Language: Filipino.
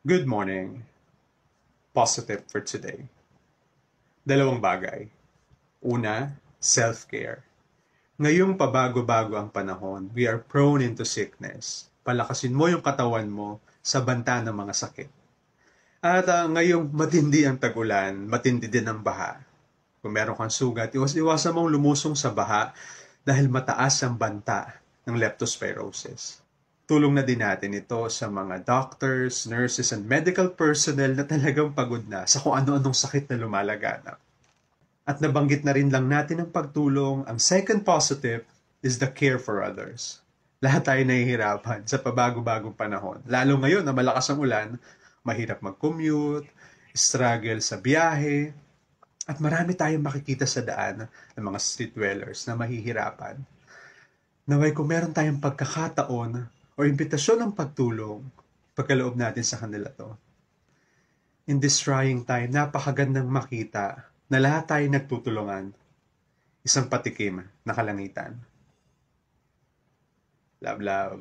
Good morning. Positive for today. Dalawang bagay. Una, self-care. Ngayong pabago-bago ang panahon, we are prone into sickness. Palakasin mo yung katawan mo sa banta ng mga sakit. At ngayong matindi ang tag-ulan, matindi din ang baha. Kung meron kang sugat, iwasan mong lumusong sa baha dahil mataas ang banta ng leptospirosis. Tulong na din natin ito sa mga doctors, nurses, and medical personnel na talagang pagod na sa kung ano-anong sakit na lumalaganap. At nabanggit na rin lang natin ang pagtulong. Ang second positive is the care for others. Lahat tayo nahihirapan sa pabago-bagong panahon. Lalo ngayon na malakas ang ulan, mahirap mag-commute, struggle sa biyahe, at marami tayong makikita sa daan ng mga street dwellers na mahihirapan. Naway kung meron tayong pagkakataon o imbitasyon ng pagtulong, pagkaloob natin sa kanila to. In this trying time, napakagandang makita na lahat tayo nagtutulungan. Isang patikim na kalangitan. Love, love.